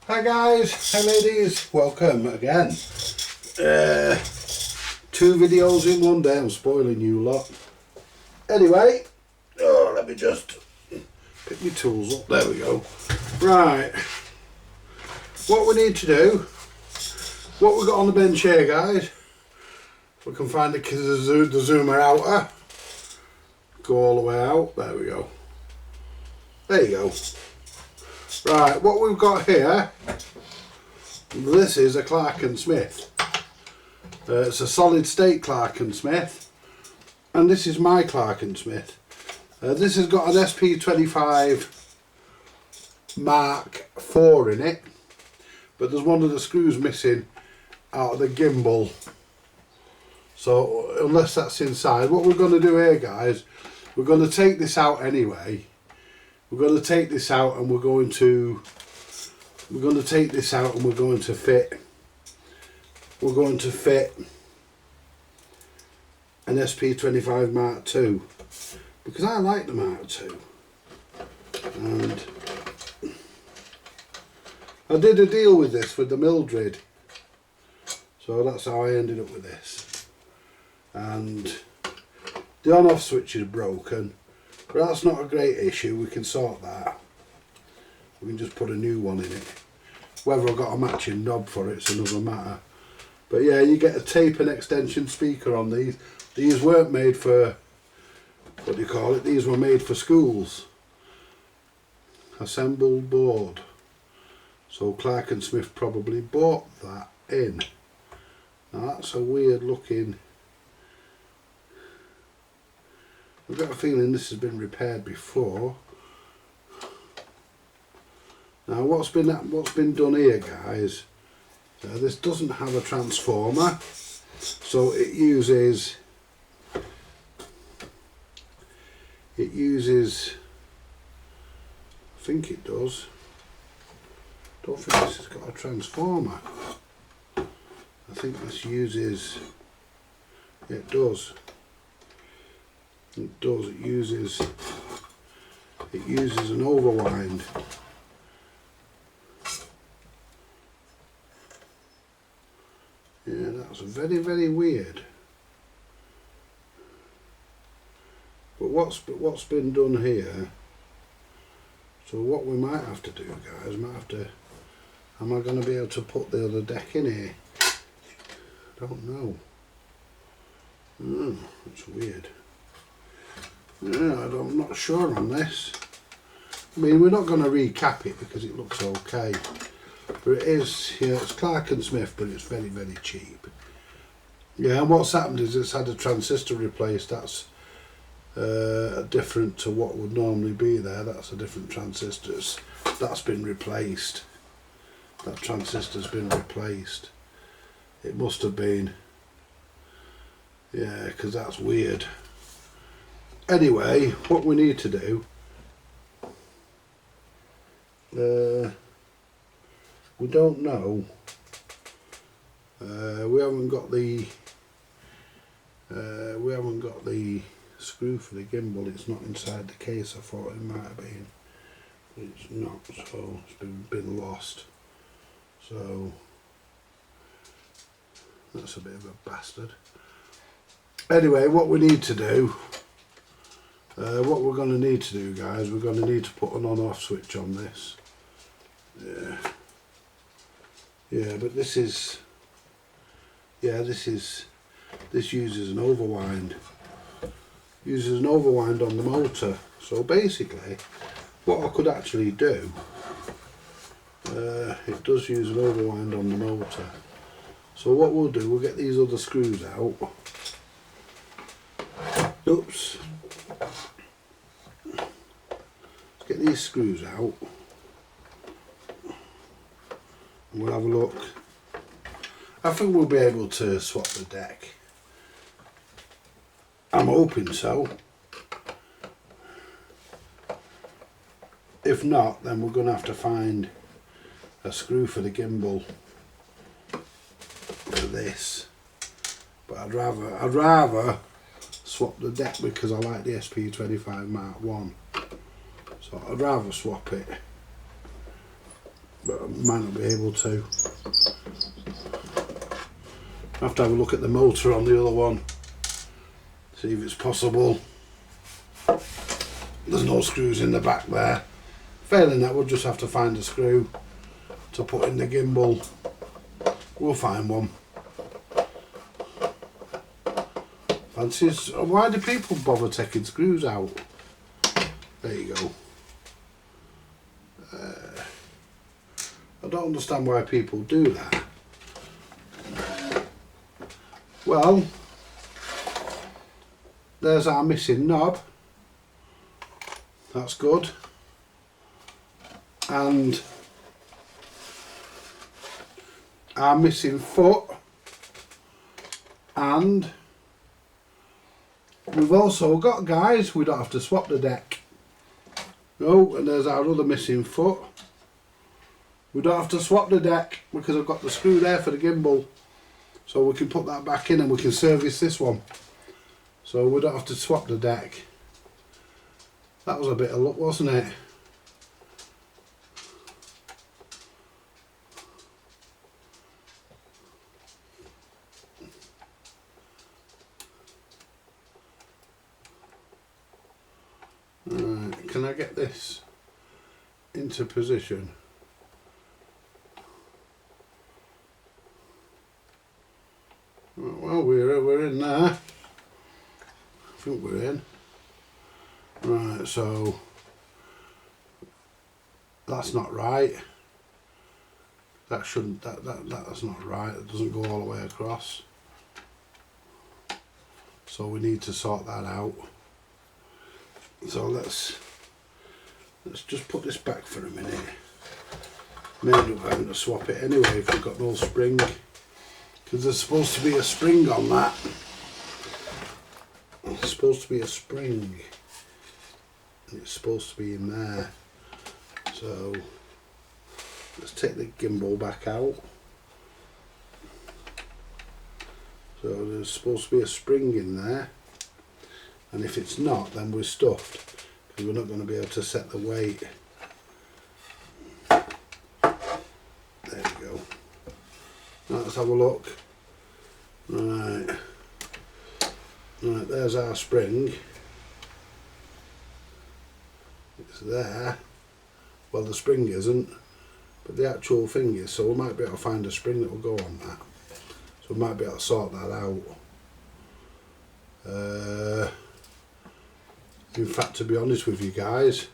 Hi guys, hi ladies, welcome again. 2 videos in one day, I'm spoiling you lot. Anyway, let me just pick my tools up, there we go. Right, what we need to do, what we've got on the bench here guys, we can find the zoomer outer, go all the way out, there we go. There you go. Right, what we've got here, this is a Clark & Smith. It's a solid state Clark & Smith, and this is my Clark & Smith. This has got an SP25 Mark IV in it, but there's one of the screws missing out of the gimbal. So unless that's inside, what we're going to do here guys, we're going to take this out anyway. We're going to take this out and we're going to take this out and we're going to fit an SP25 Mark II, because I like the Mark II, and I did a deal with this with the Mildred, so that's how I ended up with this. And the on-off switch is broken, but that's not a great issue, we can sort that. We can just put a new one in it. Whether I've got a matching knob for it's another matter. But yeah, you get a tape and extension speaker on these. These weren't made for, what do you call it, these were made for schools. Assembled board. So Clark & Smith probably bought that in. Now that's a weird looking, I've got a feeling this has been repaired before. Now what's been done here guys, this doesn't have a transformer, so it uses I think it does, don't think this has got a transformer. I think this uses, it does. It does, it uses an overwind. Yeah, that's very, very weird. But what's been done here, so what we might have to do guys, am I going to be able to put the other deck in here? Don't know. That's weird. Yeah, I'm not sure on this. I mean, we're not going to recap it because it looks okay. But it is, yeah, it's Clark & Smith, but it's very, very cheap. Yeah, and what's happened is it's had a transistor replaced. That's different to what would normally be there. That's a different transistor. That's been replaced. That transistor's been replaced. It must have been. Yeah, because that's weird. Anyway, what we need to do, we don't know, we haven't got the screw for the gimbal. It's not inside the case. I thought it might have been, but it's not, so it's been lost. So that's a bit of a bastard. Anyway, what we need to do, what we're going to need to do guys, we're going to need to put an on-off switch on this. Yeah, but this uses an overwind. Uses an overwind on the motor. So basically, what I could actually do, it does use an overwind on the motor. So what we'll do, we'll get these other screws out. Oops. Let's get these screws out. And we'll have a look. I think we'll be able to swap the deck. I'm hoping so. If not, then we're going to have to find a screw for the gimbal for this. But I'd rather swap the deck because I like the SP25 Mark I. So I'd rather swap it. but I might not be able to. I have to have a look at the motor on the other one, see if it's possible. There's no screws in the back there. Failing that, we'll just have to find a screw to put in the gimbal. We'll find one. Fancies. Why do people bother taking screws out? There you go. I don't understand why people do that. Well, there's our missing knob. That's good. And our missing foot. And we've also got, guys, we don't have to swap the deck. No, and there's our other missing foot. We don't have to swap the deck because I've got the screw there for the gimbal. So we can put that back in and we can service this one. So we don't have to swap the deck. That was a bit of luck, wasn't it? Right, can I get this into position? Well, we're in there. I think we're in. Right, so that's not right. That shouldn't. That's not right. It doesn't go all the way across. So we need to sort that out. So let's just put this back for a minute. May end up having to swap it anyway if we've got no spring. Because there's supposed to be a spring on that. It's supposed to be a spring. And it's supposed to be in there. So let's take the gimbal back out. So there's supposed to be a spring in there. And if it's not, then we're stuffed. Because we're not going to be able to set the weight. There we go. Let's have a look. Right. Right, there's our spring. It's there. Well, the spring isn't, but the actual thing is, so we might be able to find a spring that will go on that. So we might be able to sort that out. In fact, to be honest with you guys,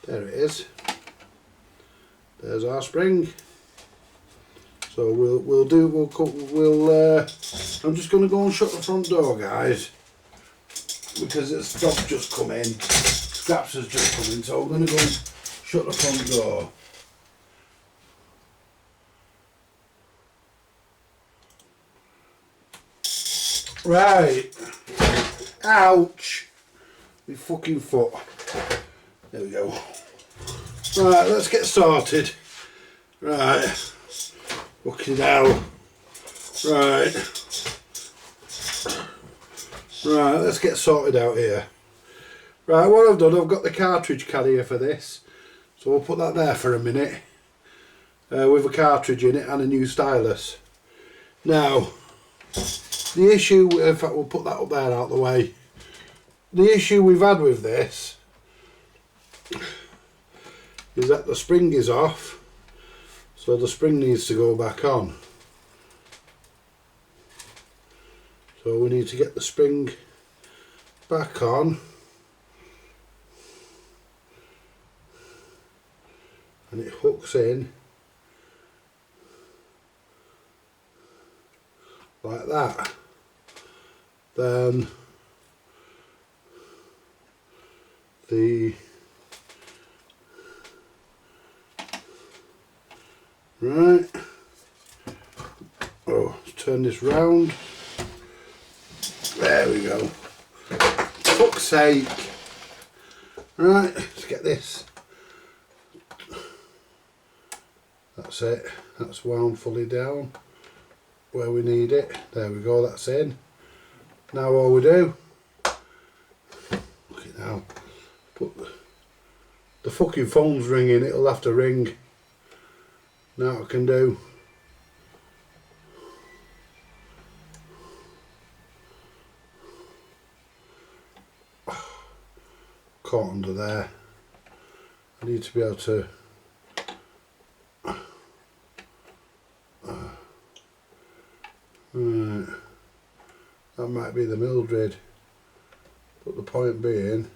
there it is. There's our spring. So I'm just going to go and shut the front door, guys, because this dog's just come in. Scraps has just come in, so I'm going to go and shut the front door. Right. Ouch. My fucking foot. There we go. Right, let's get started. Right. Fucking hell. Right. Right, let's get sorted out here. Right, what I've done, I've got the cartridge carrier for this. So we'll put that there for a minute. With a cartridge in it and a new stylus. Now, the issue, in fact we'll put that up there out the way. The issue we've had with this is that the spring is off. So the spring needs to go back on. So we need to get the spring back on. And it hooks in like that. Then the right. Oh, let's turn this round. There we go. Fuck's sake. Right, let's get this. That's it. That's wound fully down where we need it. There we go, that's in. Now all we do, look at now, put the fucking phone's ringing, it'll have to ring. Now I can do caught under there. I need to be able to right. That might be the Mildred, but the point being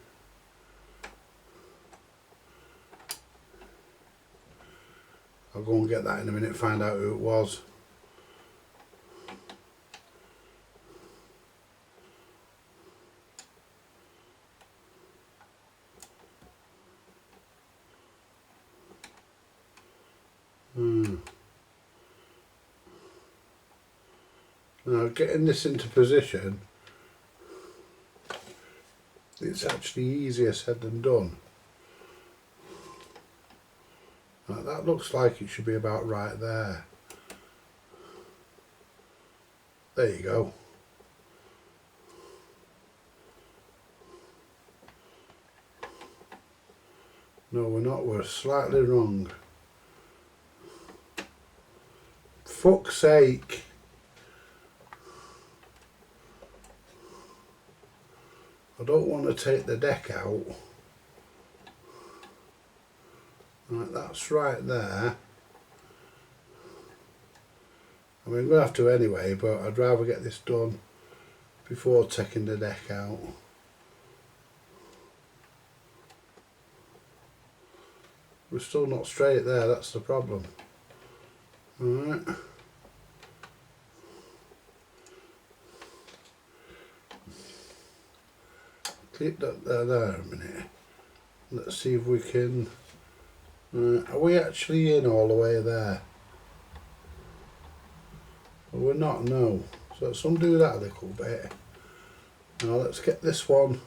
I'll go and get that in a minute, find out who it was. Now getting this into position, it's actually easier said than done. Right, that looks like it should be about right there. There you go. No, we're not, we're slightly wrong. Fuck's sake. I don't want to take the deck out. Right, that's right there. I mean, I'm going to have to anyway, but I'd rather get this done before taking the deck out. We're still not straight there, that's the problem. Alright. Keep that there a minute. Let's see if we can... are we actually in all the way there? Well, we're not, no. So let's undo that a little bit. Now let's get this one.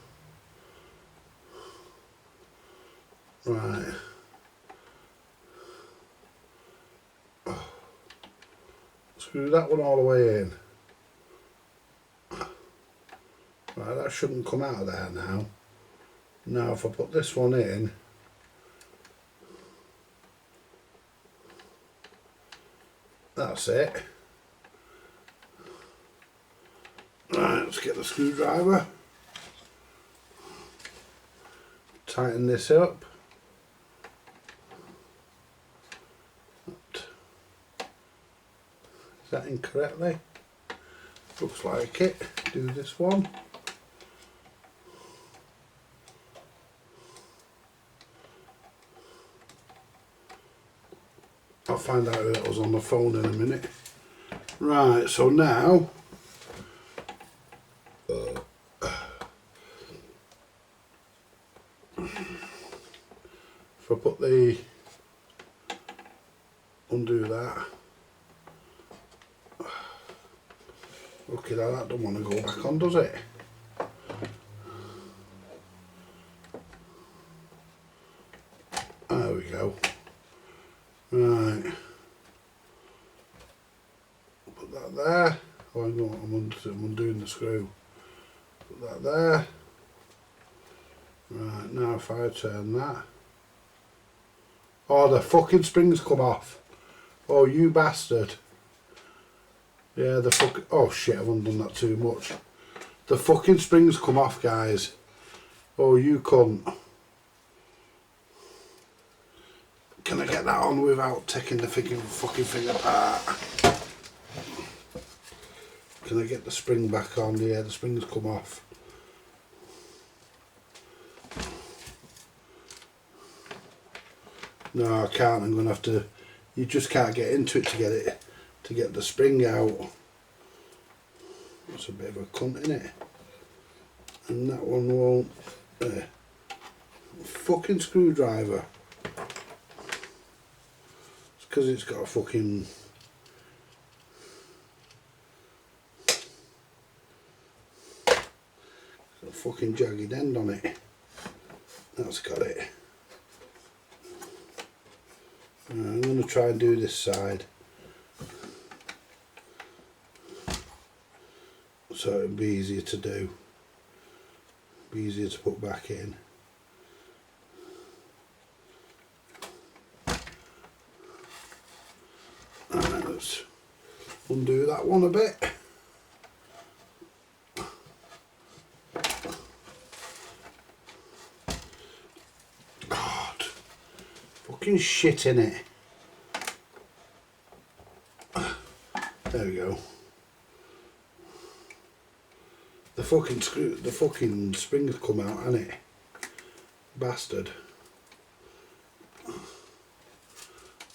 Right. Screw that one all the way in. Right, that shouldn't come out of there now. Now if I put this one in, that's it. Right, let's get the screwdriver. Tighten this up. Is that incorrectly? Looks like it. Do this one. I'll find out who that was on the phone in a minute. Right, so now if I put the undo that. Okay, now that don't want to go back on, does it? There we go. Right. Put that there. Oh, I'm undoing the screw. Put that there. Right, now if I turn that. Oh, the fucking springs come off. Oh, you bastard. Yeah, the fuck. Oh shit, I've undone that too much. The fucking springs come off, guys. Oh, you cunt. Can I get that on without taking the fucking thing apart? Can I get the spring back on? Yeah, the springs come off. No, I can't. I'm gonna have to. You just can't get into it to get the spring out. That's a bit of a cunt, isn't it? And that one won't. Fucking screwdriver. It's because it's got a fucking. A fucking jagged end on it. That's got it. I'm going to try and do this side so it'll be easier to do, be easier to put back in. undo that one a bit. God, fucking shit in it. There we go. The fucking spring's come out, hasn't it? Bastard.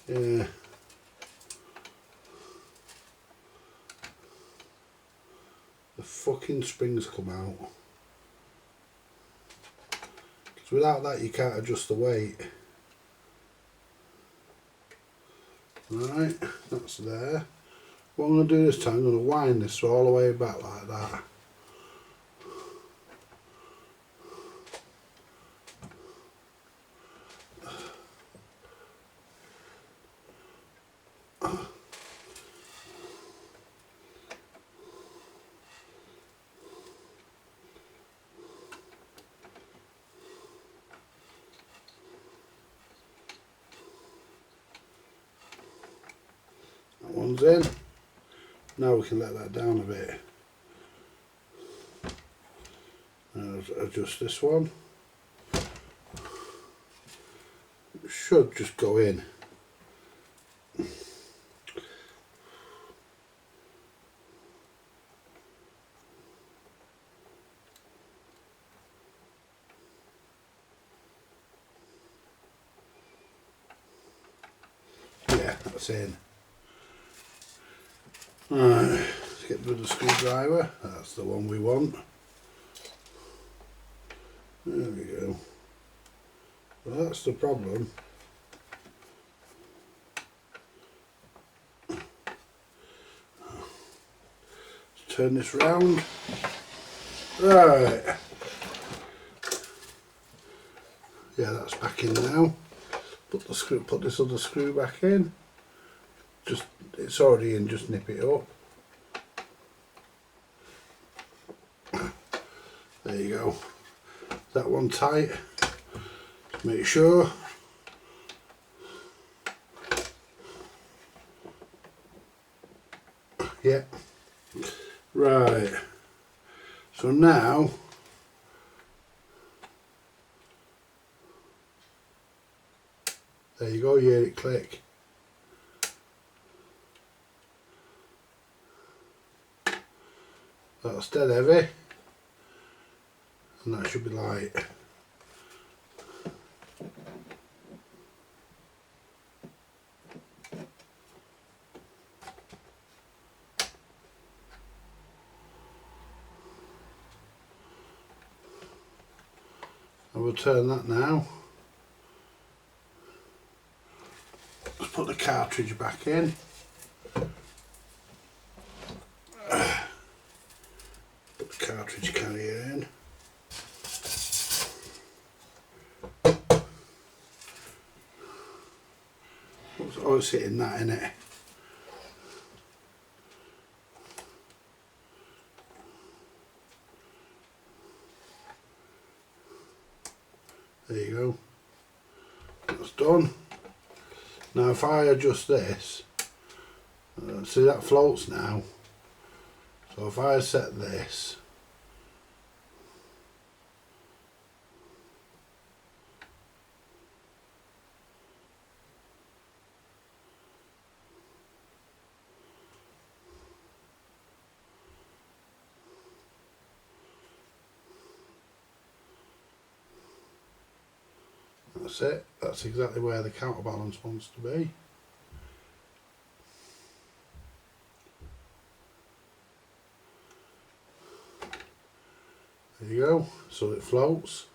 Yeah. The fucking spring's come out. Because without that you can't adjust the weight. Right, that's there. What I'm going to do this time, I'm going to wind this all the way back like that. That one's in. Now we can let that down a bit. Now adjust this one. It should just go in. Yeah, that's in. Right, let's get rid of the screwdriver. That's the one we want. There we go. Well, that's the problem. Let's turn this round. Right. Yeah, that's back in now. Put this other screw back in. Just, it's already in, just nip it up. There you go. That one tight. Just make sure. Yeah. Right. So now there you go, you hear it click. That's dead heavy, and that should be light. I will turn that now. Let's put the cartridge back in. Put the cartridge carrier in. Oh, it's hitting that, in it. There you go. That's done. Now if I adjust this, see that floats now. So if I set this, that's it. That's exactly where the counterbalance wants to be. There you go. So it floats.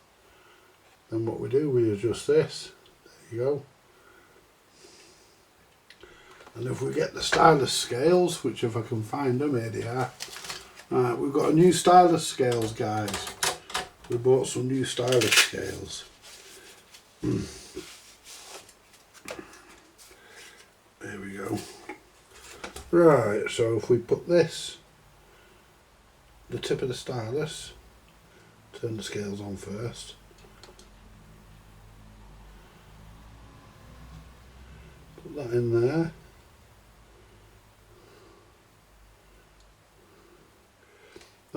Then what we do, we adjust this. There you go. And if we get the stylus scales, which if I can find them, here they are. Right, we've got a new stylus scales, guys. We bought some new stylus scales. There we go. Right, so if we put this, the tip of the stylus, turn the scales on first. Put that in there.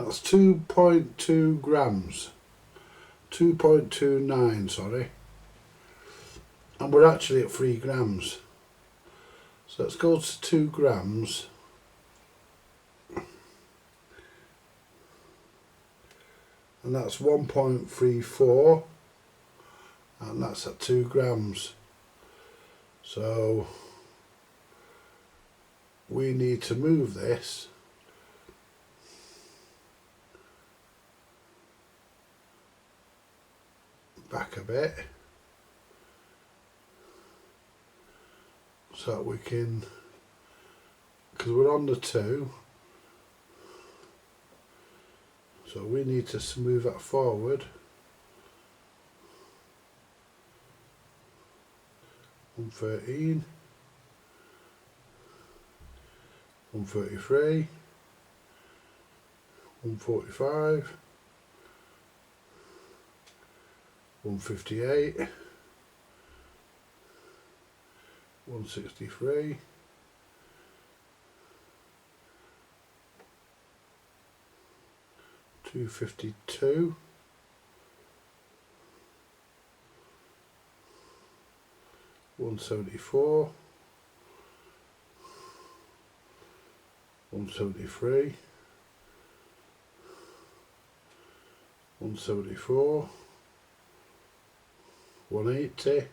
That's 2.2 grams. 2.29, sorry. And we're actually at 3 grams. So let's go to 2 grams. And that's 1.34. And that's at 2 grams. So we need to move this back a bit so that we can, because we're on the 2, so we need to move that forward 113, 133, 145, 158, 163, 252, 174, 173, 174, 180,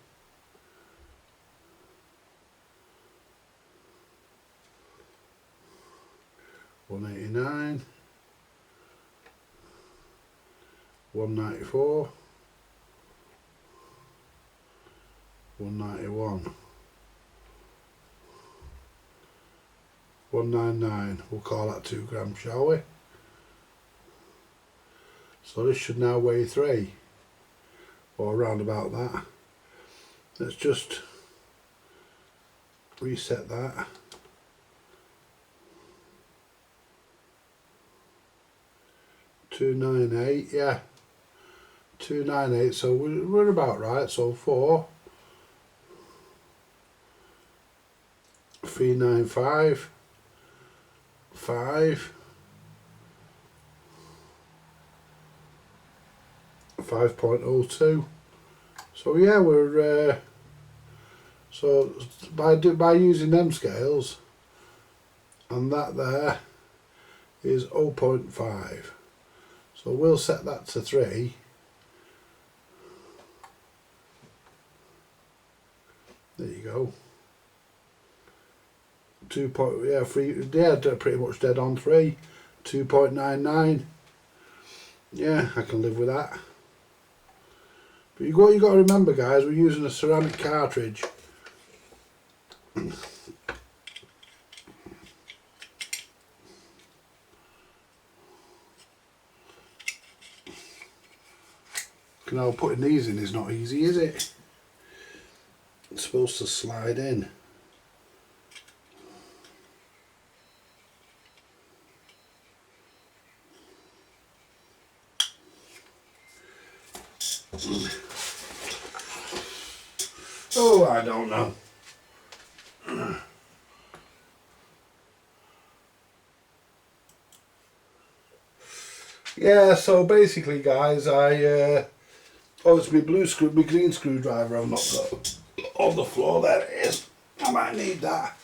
189, 194, 191, 199. We'll call that 2 grams, shall we? So this should now weigh 3, or around about that. Let's just reset that. 298, yeah, 298. So we're about right. So 4, 395, 5, 5.02. So yeah, we're so by using them scales, and that there is 0.5. So we'll set that to 3. There you go. 3, yeah, pretty much dead on 3. 2.99. Yeah, I can live with that. But what you got to remember, guys, we're using a ceramic cartridge. Now putting these in is not easy, is it? It's supposed to slide in. Oh, I don't know. Yeah, so basically, guys, it's my green screwdriver I've not got on the floor. There it is. I might need that.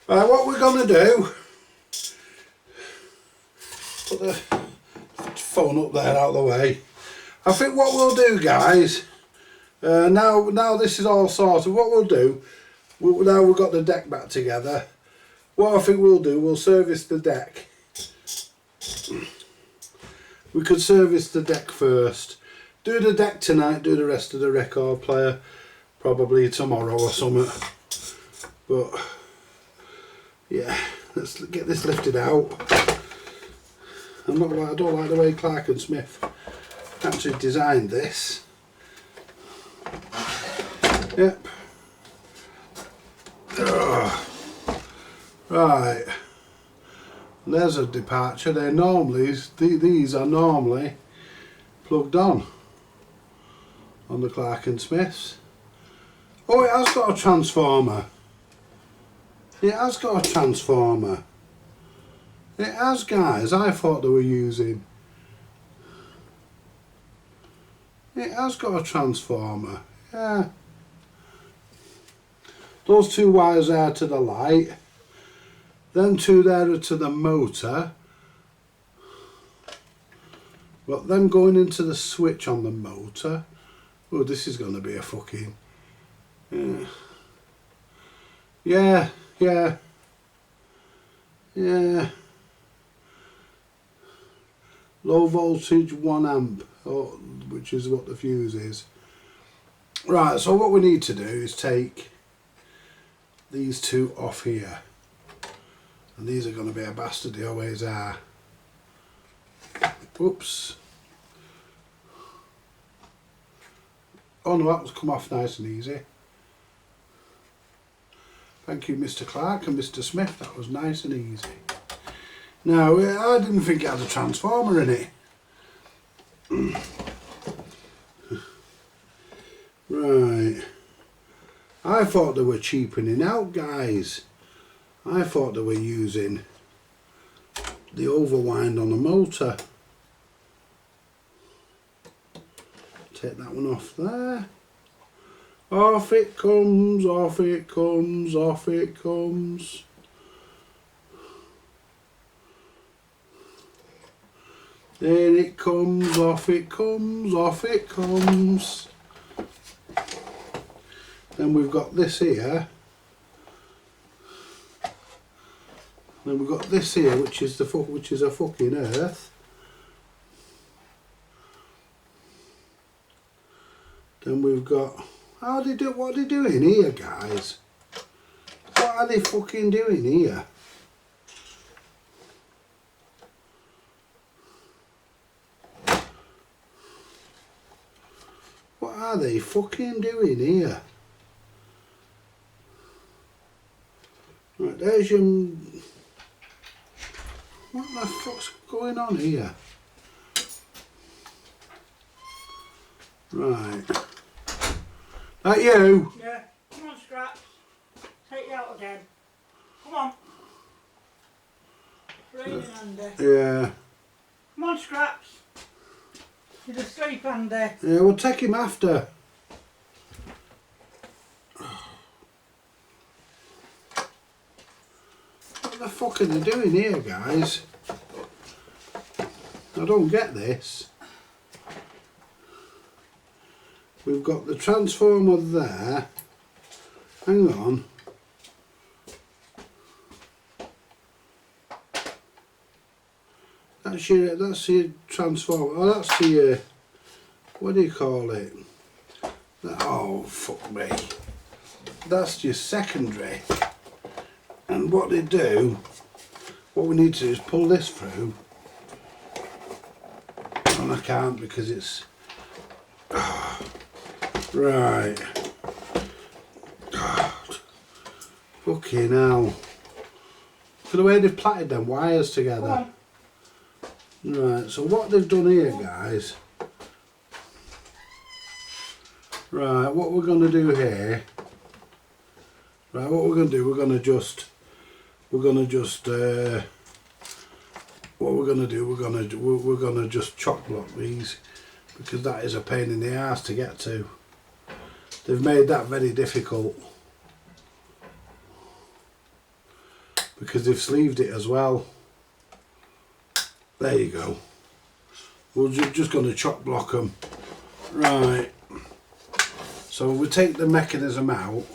Right, what we're gonna do? Put the phone up there out of the way. I think what we'll do, guys. Now this is all sorted. What we'll do, now we've got the deck back together. What I think we'll do, we'll service the deck. We could service the deck first. Do the deck tonight, do the rest of the record player probably tomorrow or something. But yeah, let's get this lifted out. I don't like the way Clark and Smith actually designed this. Yep. Ugh. Right. There's a departure. These are normally plugged on the Clark and Smiths. Oh, it has got a transformer. It has got a transformer. It has, guys. I thought they were using... It has got a transformer. Yeah. Those two wires are to the light. Them two there are to the motor. But them going into the switch on the motor. Oh, this is going to be a fucking... Yeah. Low voltage 1 amp, which is what the fuse is. Right, so what we need to do is take these two off here. And these are going to be a bastard, they always are. Oops. Oh no, that was come off nice and easy. Thank you, Mr. Clark and Mr. Smith, that was nice and easy. Now, I didn't think it had a transformer in it. Right. I thought they were cheapening out, guys. I thought they were using the overwind on the motor. Take that one off there. Off it comes, off it comes, off it comes. There it comes, off it comes, off it comes. Then we've got this here. Then we've got this here, which is a fucking earth. Then we've got... what are they doing here, guys? What are they fucking doing here? What are they fucking doing here? Right, there's your... What the fuck's going on here? Right. That you? Yeah. Come on, Scraps. Take you out again. Come on. Raining, Andy. Yeah. Come on, Scraps. He's asleep, Andy. Yeah, we'll take him after. What the fuck are they doing here, guys? I don't get this. We've got the transformer there. Hang on. That's your transformer. Oh, that's the, what do you call it? Oh, fuck me. That's your secondary. And what they do, what we need to do is pull this through. And I can't because it's... right. God. Fucking hell. For the way they've plaited them wires together. Right, so what they've done here, guys. Right, what we're going to do here. Right, what we're going to do, what we're going to just chock block these, because that is a pain in the arse to get to. They've made that very difficult because they've sleeved it as well. There you go. We're just going to chock block them. Right. So we take the mechanism out.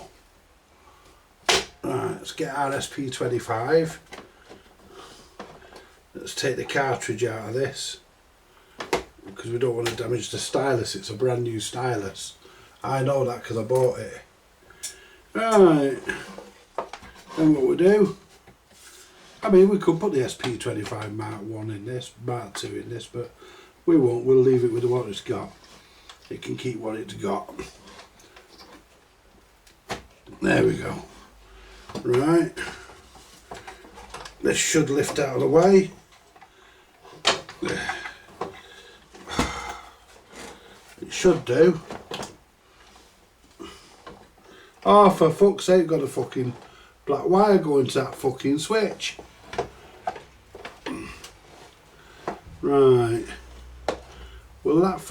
Right, let's get our SP25. Let's take the cartridge out of this because we don't want to damage the stylus. It's a brand new stylus. I know that because I bought it. Right. Then what we do, I mean, we could put the SP25 Mark 1 in this, Mark 2 in this, but we won't. We'll leave it with what it's got. It can keep what it's got. There we go. Right. This should lift out of the way. It should do. Oh, for fuck's sake, got a fucking black wire going to that fucking switch. Right. Well, that's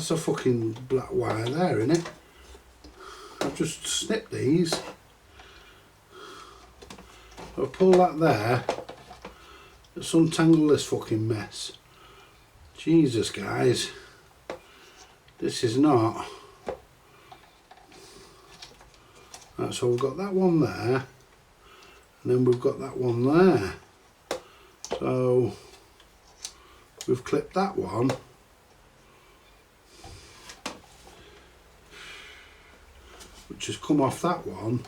a fucking black wire there, isn't it? I've just snipped these. I'll pull that there. Let's untangle this fucking mess. Jesus, guys. This is not. Right, so we've got that one there. And then we've got that one there. So we've clipped that one. Which has come off that one.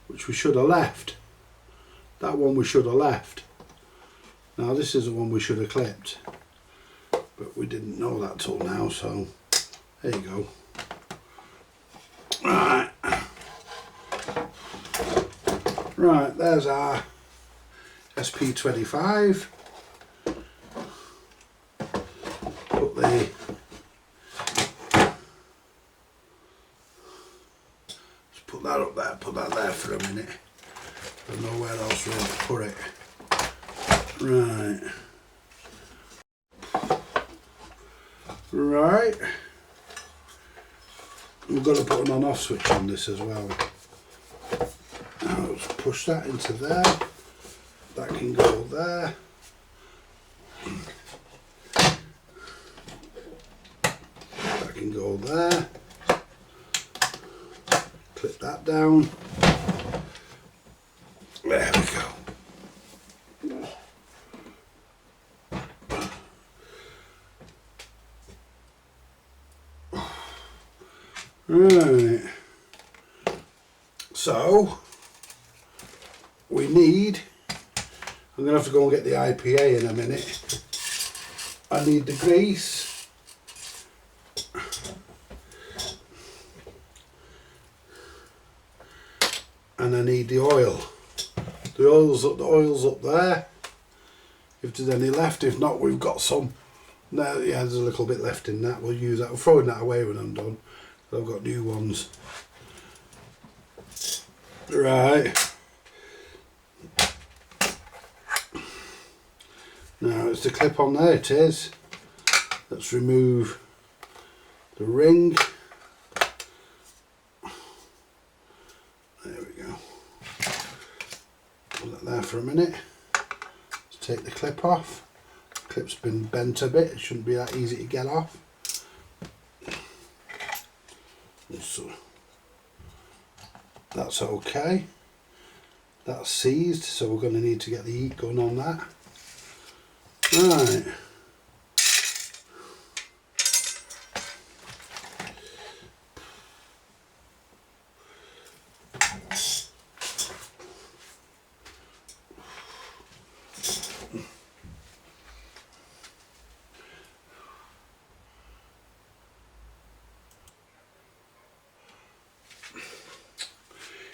Which we should have left. That one we should have left. Now this is the one we should have clipped. But we didn't know that till now, so there you go. Right. Right, there's our SP25. Put the put that up there, put that there for a minute. There's nowhere else really to put it. Right. Right. We've got to put an on-off switch on this as well. Now let's push that into there. That can go there. That can go there. Clip that down. There we go. Right. So we need. I'm going to have to go and get the IPA in a minute. I need the grease. And I need the oil. The oil's up there. If there's any left, if not, we've got some. No, yeah, there's a little bit left in that. We'll use that. I'm throwing that away when I'm done. I've got new ones. Right. Now it's the clip on there, it is. Let's remove the ring. There we go. Put that there for a minute. Let's take the clip off. The clip's been bent a bit, it shouldn't be that easy to get off. So that's okay. That's seized, so we're going to need to get the heat gun on that. Right.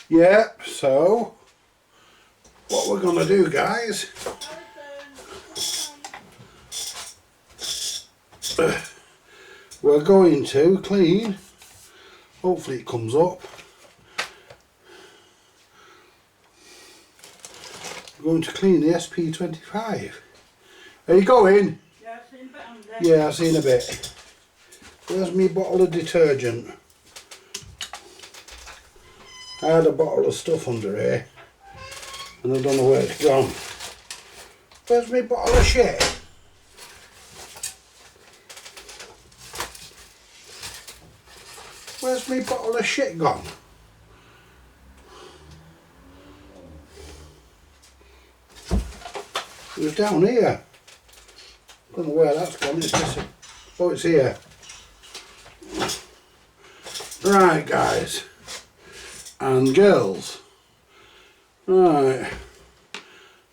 Yep, so what we're going to do, guys, we're going to clean, hopefully it comes up, we're going to clean the SP25. Are you going? Yeah, I've seen a bit under. Yeah, I've seen a bit. Where's my bottle of detergent? I had a bottle of stuff under here and I don't know where it's gone. Where's my bottle of shit? Where's my bottle of shit gone? It was down here. Don't know where that's gone. It's just, oh, it's here. Right, guys. And girls, right,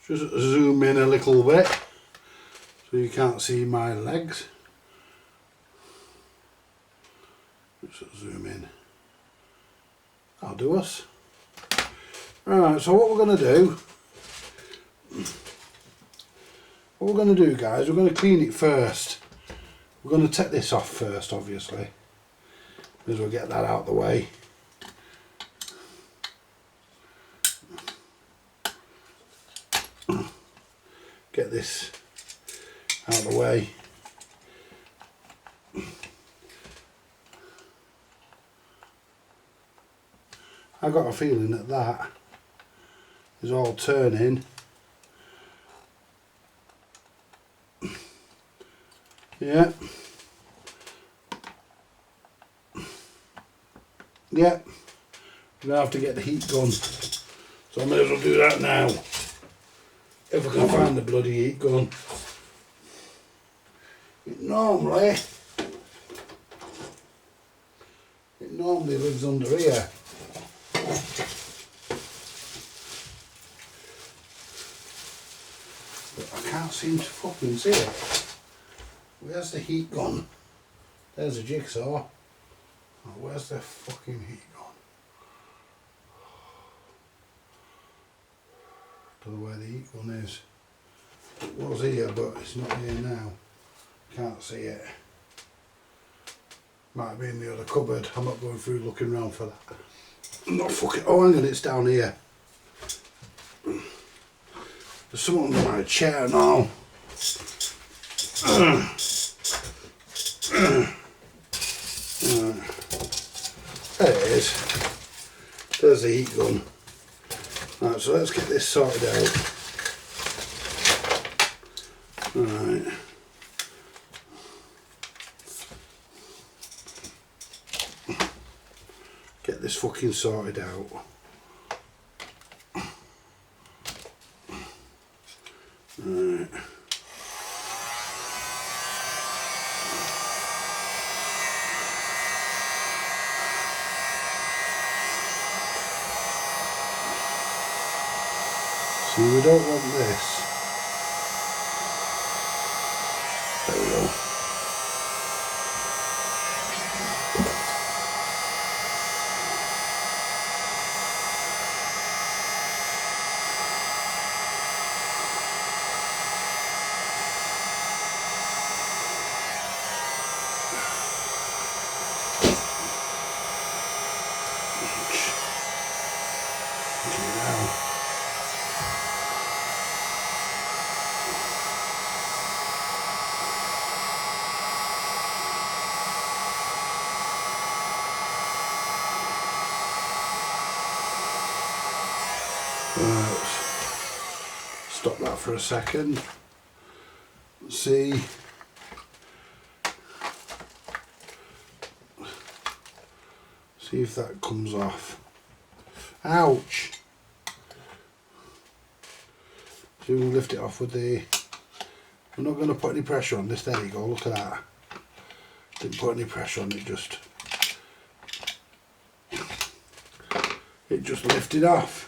just zoom in a little bit so you can't see my legs. Just zoom in. That'll do us. Right, so what we're going to do, guys, we're going to clean it first. We're going to take this off first, obviously, because we'll get that out of the way. get this out of the way. I got a feeling that that is all turning. Yeah. Yeah. I'm going to have to get the heat gun. So I may as well do that now. If I can find the bloody heat gun. It normally lives under here. But I can't seem to fucking see it. Where's the heat gun? There's a jigsaw. Oh, where's the fucking heat gun? Don't know where the heat gun is. It was here, but it's not here now. Can't see it. Might be in the other cupboard. I'm not going through looking around for that. I'm not fucking. Oh, hang on, it's down here. There's someone under my chair now. There it is. There's the heat gun. Right, so let's get this sorted out. Right. Get this fucking sorted out. Right. See, we don't want this. There we go. Right, stop that for a second. See if that comes off. Ouch! See, we can lift it off with the. We're not going to put any pressure on this. There you go. Look at that. Didn't put any pressure on it. It just lifted off.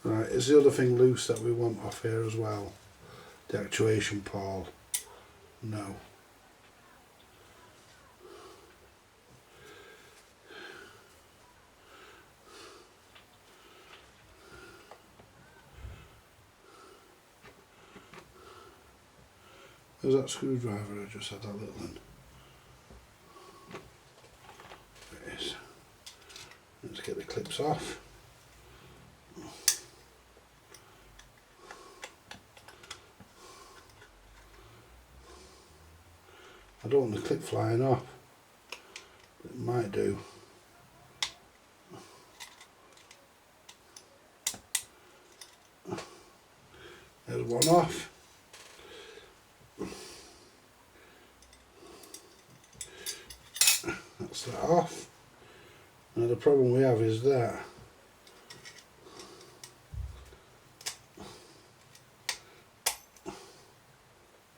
Right, is the other thing loose that we want off here as well? The actuation pawl? No. Where's that screwdriver? I just had that little one. There it is. Let's get the clips off. I don't want the clip flying off, but it might do. There's one off. That's that off. Now the problem we have is that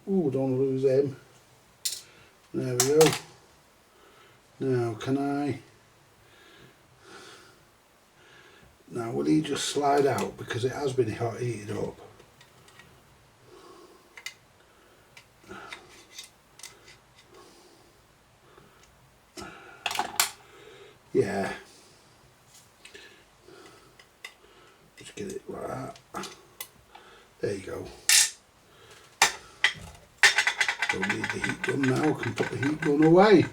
ooh, don't lose him. There we go. Now can I, now will he just slide out because it has been heated up? Yeah. Just get it like that. There you go. Don't need the heat gun now, I can put the heat gun away.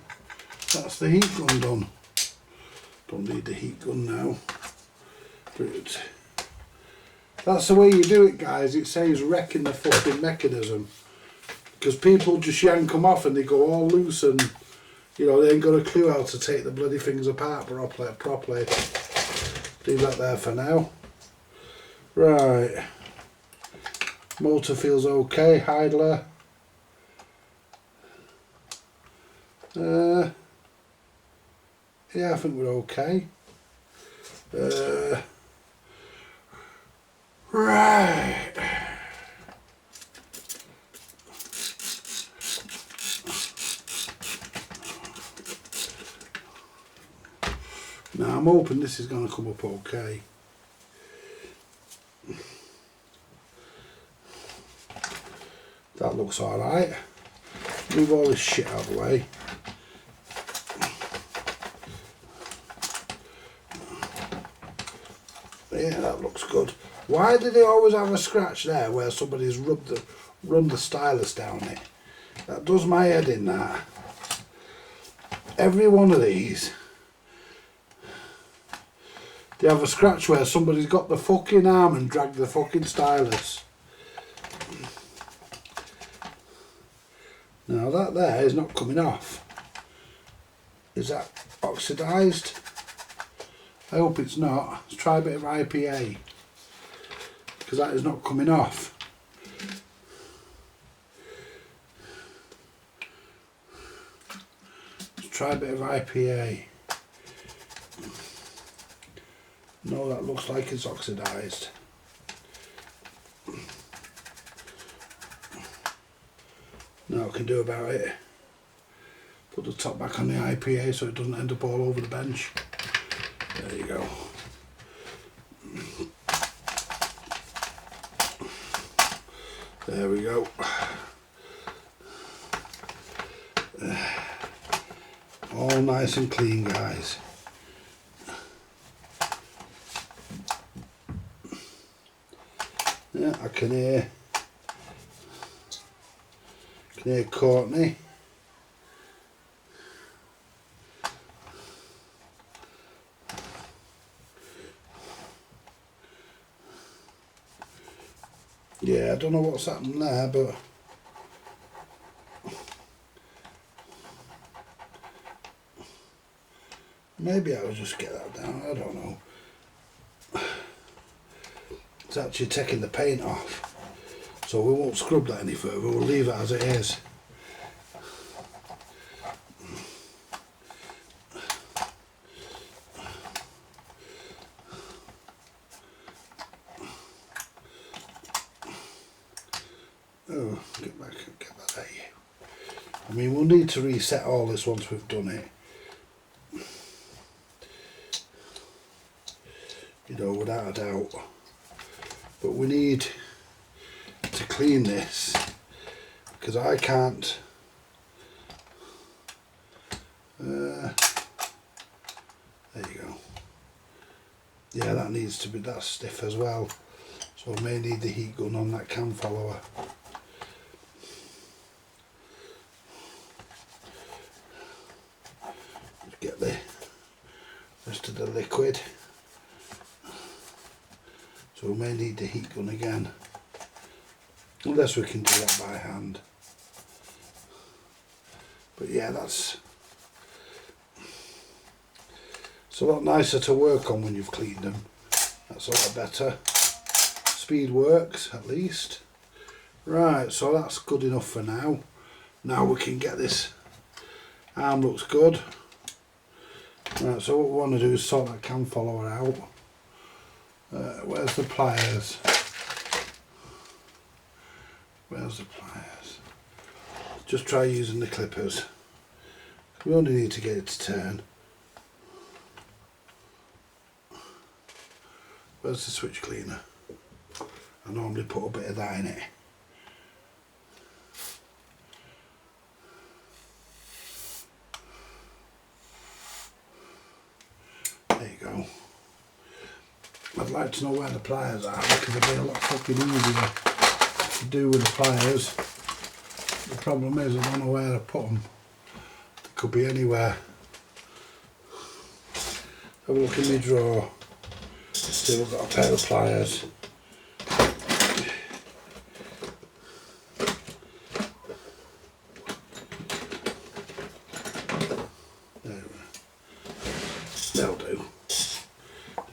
That's the heat gun done. Don't need the heat gun now. But that's the way you do it, guys. It saves wrecking the fucking mechanism. Because people just yank them off and they go all loose and, you know, they ain't got a clue how to take the bloody things apart properly. Leave that there for now. Right. Motor feels okay. Idler. Yeah, I think we're okay. Right. Now I'm hoping this is going to come up okay. That looks alright. Move all this shit out of the way. Yeah, that looks good. Why do they always have a scratch there where somebody's run the stylus down it? That does my head in, that. Every one of these, they have a scratch where somebody's got the fucking arm and dragged the fucking stylus. Now that there is not coming off. Is that oxidised? I hope it's not. Let's try a bit of IPA. Because that is not coming off. Let's try a bit of IPA. No, that looks like it's oxidised. Now what I can do about it. Put the top back on the IPA so it doesn't end up all over the bench. There you go. There we go. All nice and clean, guys. Yeah, I can hear Courtney. Yeah, I don't know what's happened there, but maybe I'll just get that down, I don't know. It's actually taking the paint off, so we won't scrub that any further, we'll leave it as it is. Oh, get that at you. I mean, we'll need to reset all this once we've done it. You know, without a doubt. But we need to clean this because I can't. There you go. Yeah, that needs to be, that's stiff as well. So I may need the heat gun on that cam follower. Get the rest of the liquid. So we may need the heat gun again, unless we can do that by hand. But yeah, it's a lot nicer to work on when you've cleaned them. That's a lot better. Speed works, at least. Right, so that's good enough for now. Now we can get this arm, looks good. Right, so what we want to do is sort that cam follower out. Where's the pliers? Where's the pliers? Just try using the clippers. We only need to get it to turn. Where's the switch cleaner? I normally put a bit of that in it. There you go. I'd like to know where the pliers are because it'd be a lot fucking easier to do with the pliers. The problem is I don't know where to put them. They could be anywhere. have a look in my drawer. See, we've got a pair of pliers. They'll do.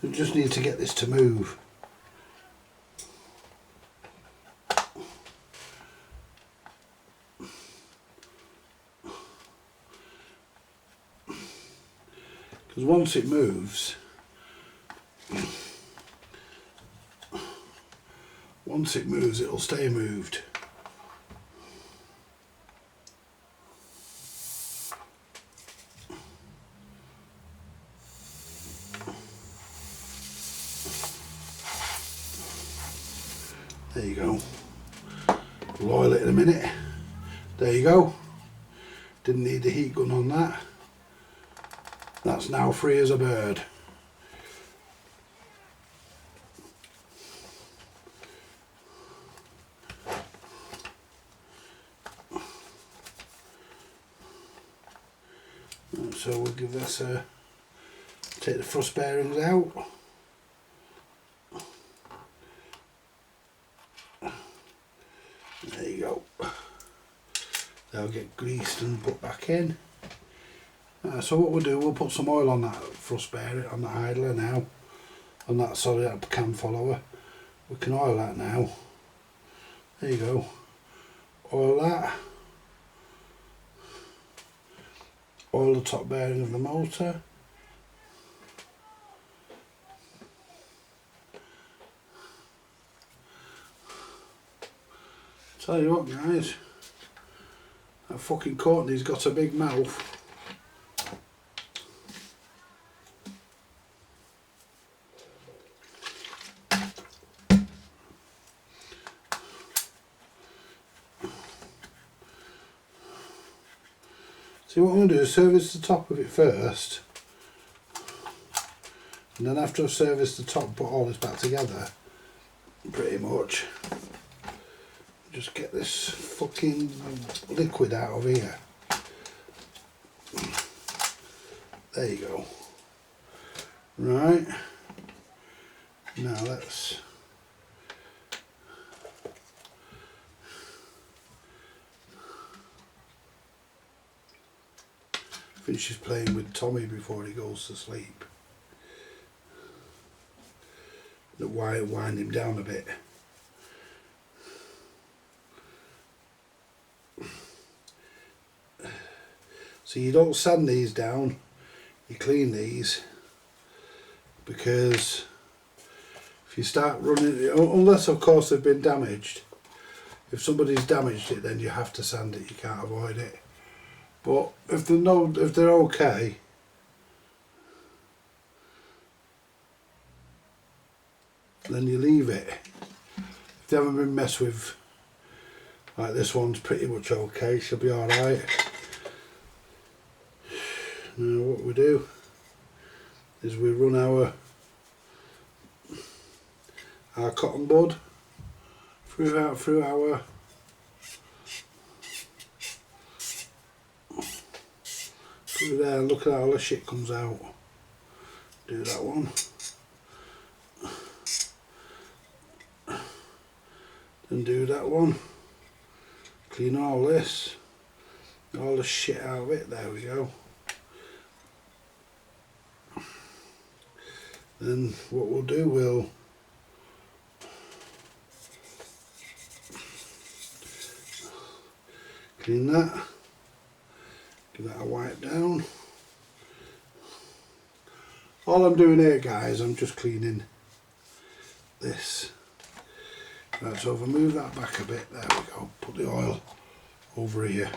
We just need to get this to move. Because once it moves, it'll stay moved. There you go. We'll oil it in a minute. There you go. Didn't need the heat gun on that. That's now free as a bird. So we'll give this a take the thrust bearings out. There you go. They'll get greased and put back in. So what we'll do, we'll put some oil on that thrust bearing, on the idler now. On that, sorry, that cam follower. We can oil that now. There you go. Oil that. Oil the top bearing of the motor. Tell you what, guys, that fucking Courtney's got a big mouth. See, what I'm going to do is service the top of it first, and then after I've serviced the top, put all this back together, pretty much. Just get this fucking liquid out of here. There you go. Right. Now let's finishes playing with Tommy before he goes to sleep. Wind him down a bit. So you don't sand these down, you clean these, because if you start running, unless of course they've been damaged, if somebody's damaged it, then you have to sand it, you can't avoid it. But if they're okay, then you leave it. If they haven't been messed with, like this one's pretty much okay, she'll be alright. Now what we do is we run our cotton bud through our through there, and look at how all the shit comes out. Do that one. Then do that one. Clean all this, all the shit out of it. There we go. Then what we'll do, we'll clean that, give that a wipe down. All I'm doing here, guys, I'm just cleaning this. Right, so if I move that back a bit, there we go, put the oil over here.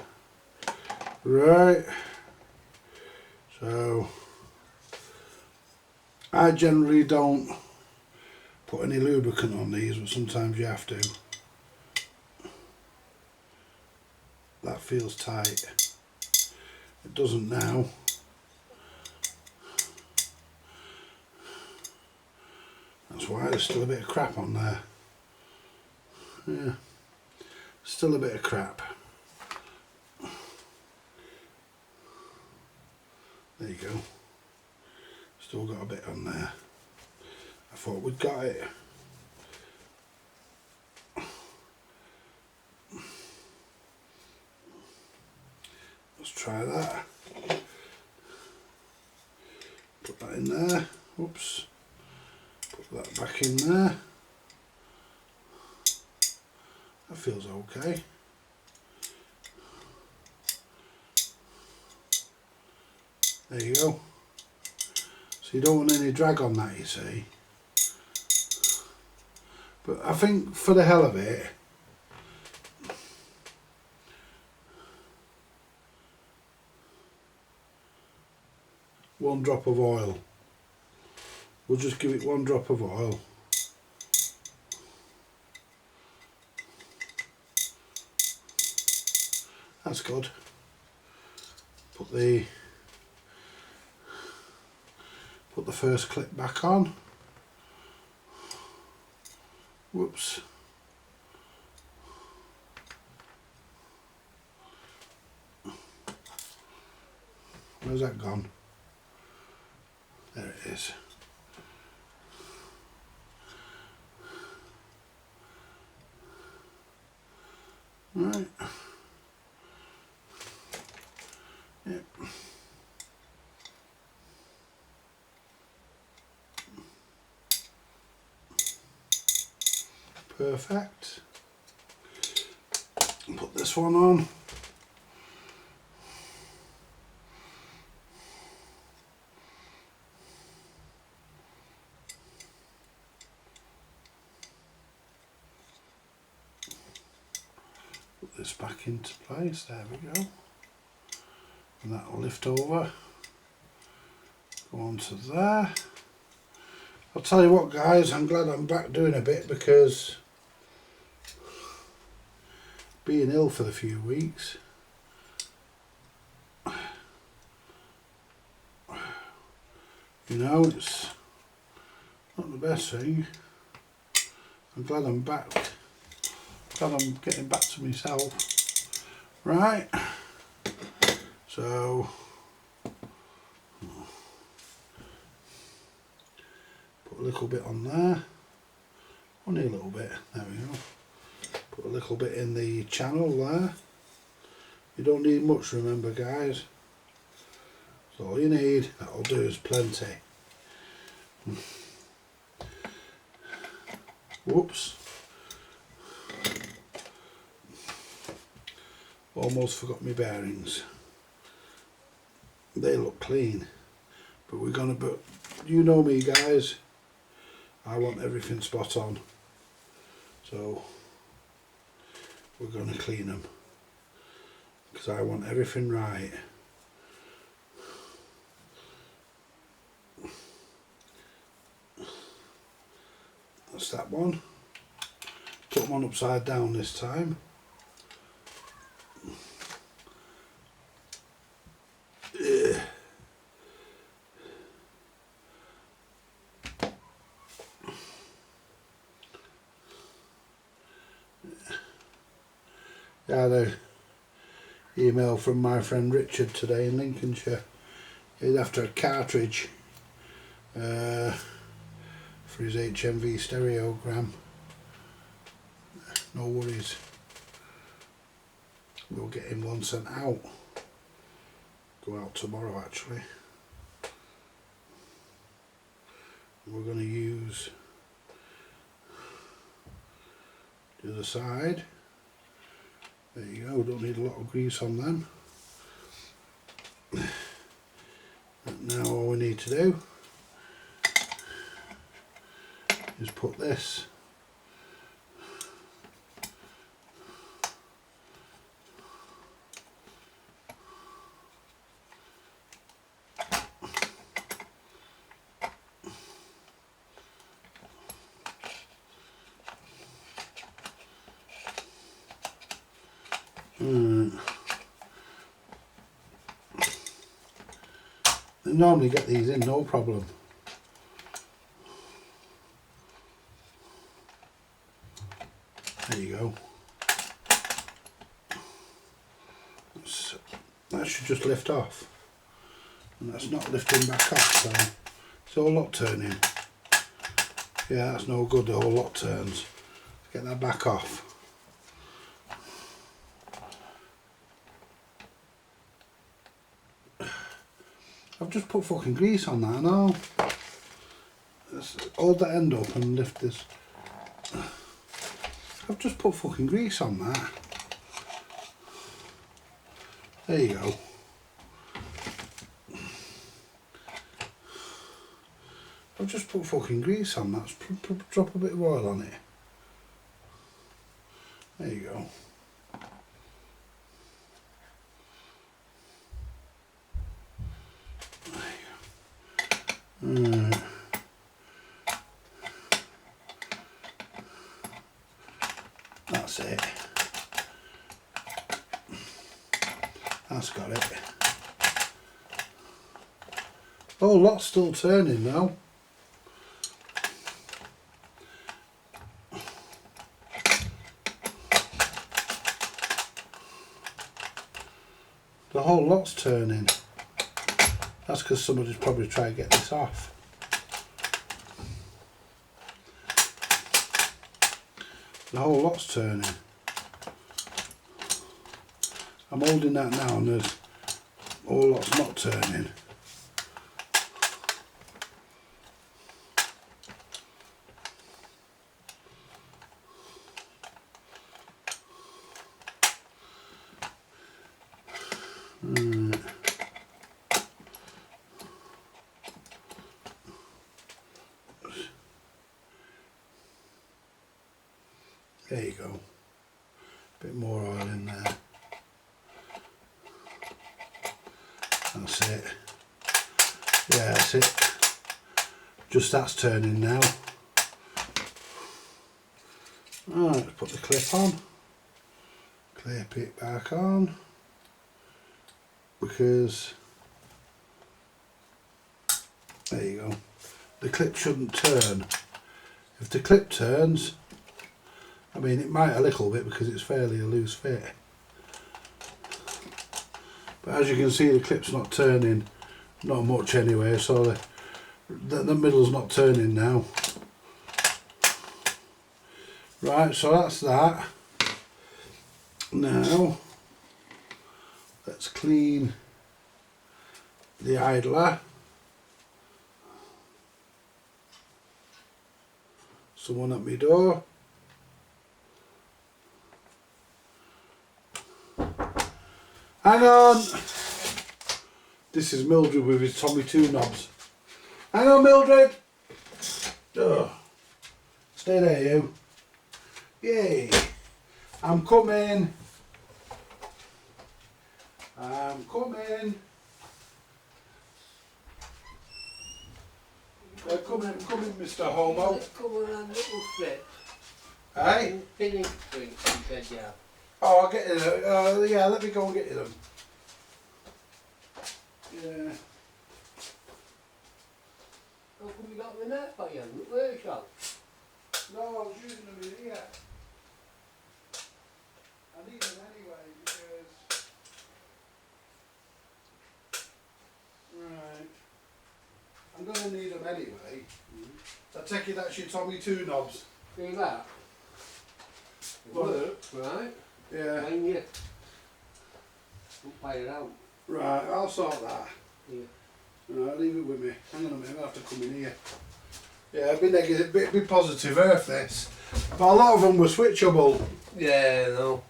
Right, so I generally don't put any lubricant on these, but sometimes you have to. That feels tight. It doesn't now. That's why there's still a bit of crap on there. Yeah, still a bit of crap. There you go. Still got a bit on there. I thought we'd got it. Let's try that. Put that in there. Oops. Put that back in there. That feels okay. There you go. So you don't want any drag on that, you see. But I think for the hell of it, one drop of oil. We'll just give it one drop of oil. That's good. Put the first clip back on. Whoops. Where's that gone? There it is. Right. Yep. Perfect. Put this one on. Put this back into place. There we go. And that will lift over. Go on to there. I'll tell you what, guys, I'm glad I'm back doing a bit, because being ill for the few weeks, you know, it's not the best thing. I'm glad I'm back. Glad I'm getting back to myself. Right. So put a little bit on there. Only a little bit. There we go. Put a little bit in the channel there. You don't need much, remember, guys. That's all you need. That'll do us plenty. Whoops. Almost forgot my bearings. They look clean, but we're gonna, but you know me, guys, I want everything spot on, so we're gonna clean them, because I want everything right. That's that one. Put them on upside down this time. I had an email from my friend Richard today in Lincolnshire. He's after a cartridge for his HMV stereogram. No worries, we'll get him one sent out. Go out tomorrow, actually. We're going to use the other side. There you go, don't need a lot of grease on them. And now all we need to do is put this I normally get these in no problem. There you go. That should just lift off, and that's not lifting back off, so the whole lot turning? Yeah, that's no good, the whole lot turns. Get that back off. I've just put fucking grease on that, I know. Let's hold that end up and lift this. I've just put fucking grease on that. There you go. I've just put fucking grease on that. Drop a bit of oil on it. There you go. Right. That's it. That's got it. Oh, lot's still turning now. The whole lot's turning. That's because somebody's probably trying to get this off. The whole lot's turning. I'm holding that now and the whole lot's not turning. There you go. Bit more oil in there. That's it. Yeah, that's it. Just that's turning now. Right, let's put the clip on. Clip it back on. Because there you go. The clip shouldn't turn. If the clip turns, I mean, it might a little bit because it's fairly a loose fit. But as you can see, the clip's not turning, not much anyway, so the middle's not turning now. Right, so that's that. Now, let's clean the idler. Someone at my door. Hang on! This is Mildred with his Tommy 2 knobs. Hang on, Mildred! Oh. Stay there, you. Yay! I'm coming! I'm coming! Come in, Mr. Homo. Let's come around little strip. Hey? Finish drink, you said, yeah. Oh, I'll get you them. Yeah, let me go and get you them. Yeah. How come you got them in there for you? In the workshop? No, I was using them in here. I need them anyway because... Right. I'm going to need them anyway. I take it that's your Tommy 2 knobs. See that? It What? works, right? Yeah. When you fire it out. Right, I'll sort that. Yeah. Right, leave it with me. Hang on a minute, I'll have to come in here. Yeah, a bit negative, bit positive earth this. But a lot of them were switchable. Yeah, no.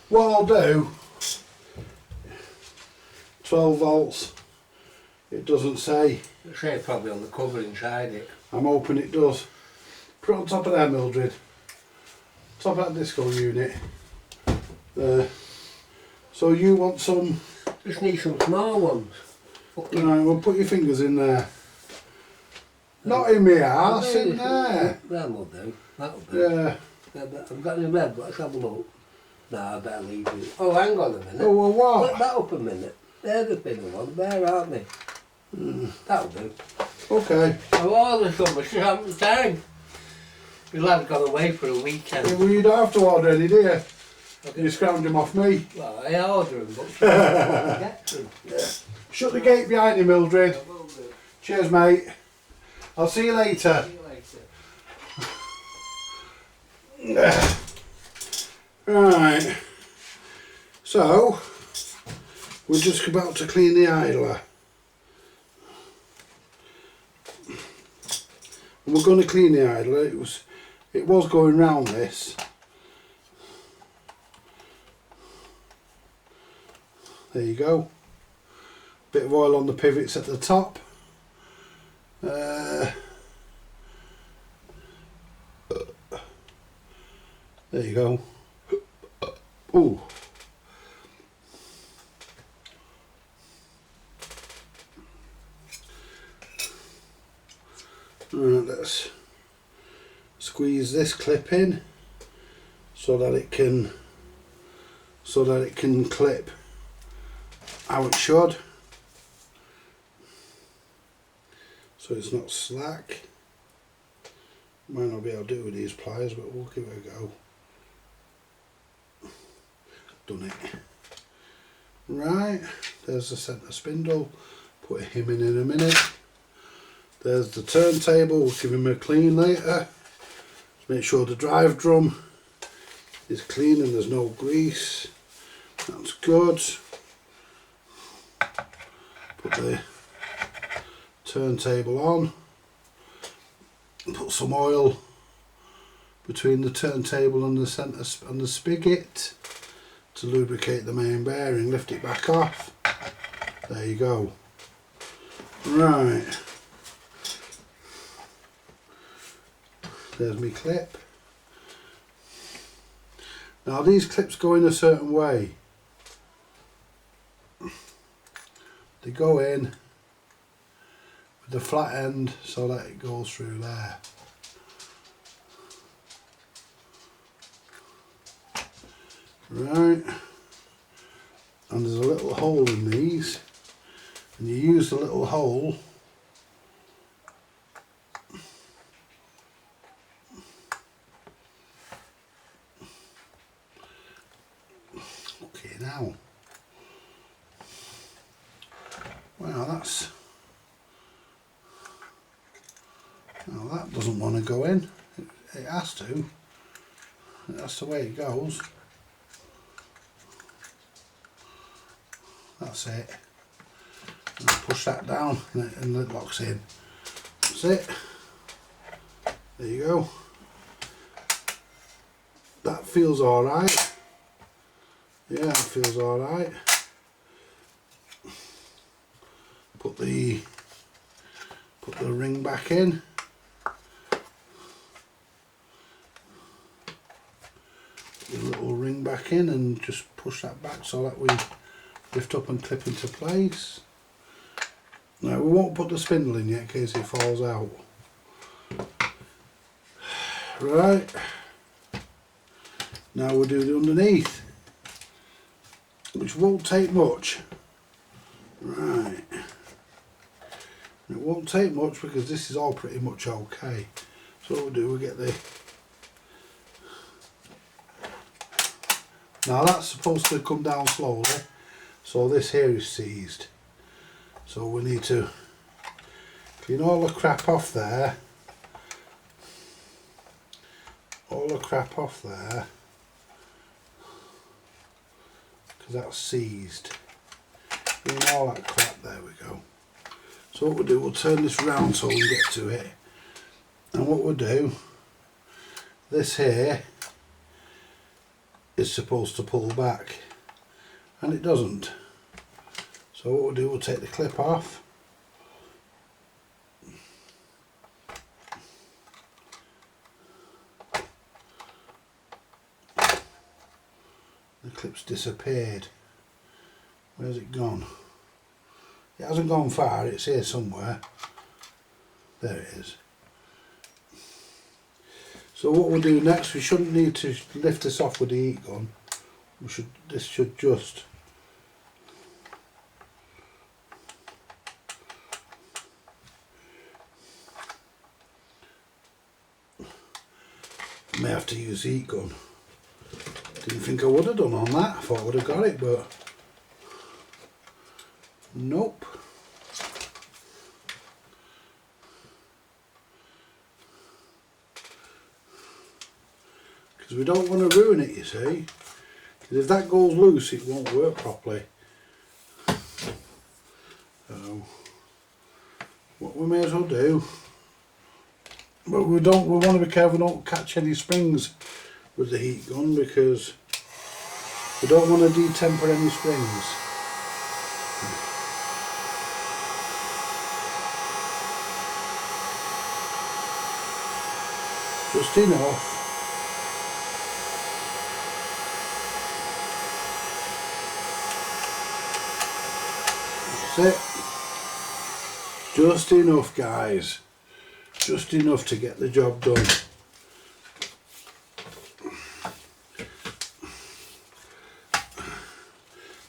What I'll do, 12 volts, it doesn't say. It say probably on the cover inside it. I'm hoping it does. Put it on top of there, Mildred. Top of that disco unit. There. So you want some... Just need some small ones. Right, well put your fingers in there. Not in my arse, in there. That will do. That'll do. Yeah. I've got any red, but let's have a look. Nah, I better leave it. Oh, hang on a minute. Oh, well what? Put that up a minute. They're the thinner ones, there, aren't they? That'll do. Okay. I'll order some, I just haven't time. The lad's gone away for a weekend. Yeah, well you don't have to order any, do you? You scrounge them off me. Well, I order them, but she doesn't get them. Shut the gate behind you, Mildred. I will do. Cheers, mate. I'll see you later. See you later. Right. So, we're just about to clean the idler. And we're going to clean the idler. It was going round this. There you go. Bit of oil on the pivots at the top. There you go. Ooh. Right, let's squeeze this clip in so that it can clip how it should, so it's not slack. Might not be able to do it with these pliers, but we'll give it a go. Done it. Right, there's the centre spindle, put him in a minute. There's the turntable, we'll give him a clean later. Make sure the drive drum is clean and there's no grease. That's good. Put the turntable on. Put some oil between the turntable and the centre and the spigot to lubricate the main bearing. Lift it back off. There you go. Right. There's my clip. Now these clips go in a certain way. They go in with the flat end so that it goes through there. Right. And there's a little hole in these, and you use the little hole now. Well, that doesn't want to go in. It has to. That's the way it goes. That's it. And push that down and it locks in. That's it. There you go. That feels alright. Yeah, it feels alright. Put the ring back in. Put the little ring back in and just push that back so that we lift up and clip into place. Now we won't put the spindle in yet in case it falls out. Right. Now we'll do the underneath, which won't take much. Right. It won't take much because this is all pretty much okay. So what we'll do, we'll get the... Now that's supposed to come down slowly, so this here is seized. So we need to clean all the crap off there. All the crap off there. Because that's seized. Clean all that crap, there we go. So what we'll do, we'll turn this round so we can get to it. And what we'll do, this here is supposed to pull back, and it doesn't. So what we'll do, we'll take the clip off. The clip's disappeared. Where's it gone? It hasn't gone far, it's here somewhere. There it is. So what we'll do next, we shouldn't need to lift this off with the heat gun. This should just may have to use the heat gun. Didn't think I would have done on that. I thought I would have got it, but nope. because we don't want to ruin it, you see. Because if that goes loose, it won't work properly. So what we may as well do, but we want to be careful not to catch any springs with the heat gun, because we don't want to detemper any springs. Just enough. That's it. Just enough, guys. Just enough to get the job done.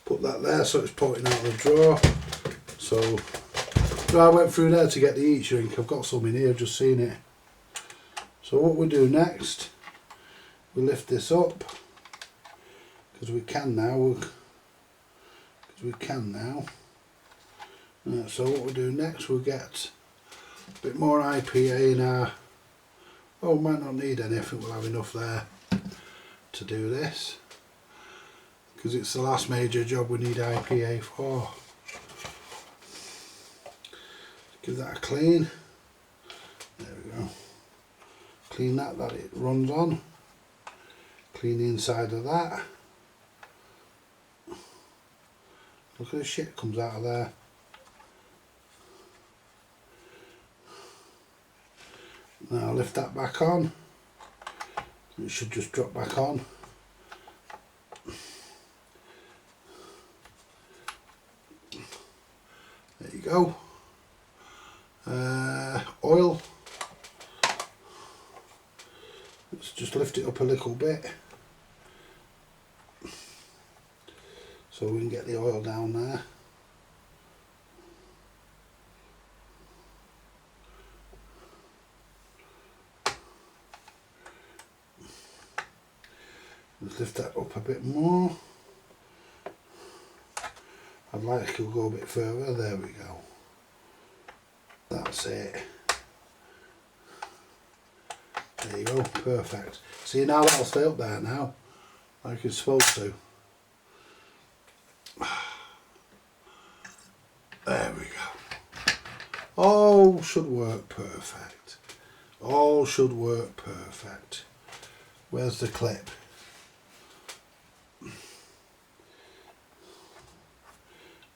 Put that there so it's pointing out the drawer. So I went through there to get the heat shrink. I've got some in here, I've just seen it. So what we do next, we lift this up, because we can now. So what we do next, we'll get a bit more IPA in our, oh, we might not need any, I think we'll have enough there to do this, because it's the last major job we need IPA for. Give that a clean. There we go. Clean that it runs on. Clean the inside of that. Look at the shit comes out of there. Now lift that back on. It should just drop back on. There you go. Oil. Let's just lift it up a little bit so we can get the oil down there. Let's lift that up a bit more. I'd like to go a bit further. There we go. That's it. There you go, perfect. See, now that'll stay up there now, like it's supposed to. There we go. All should work perfect. All should work perfect. Where's the clip?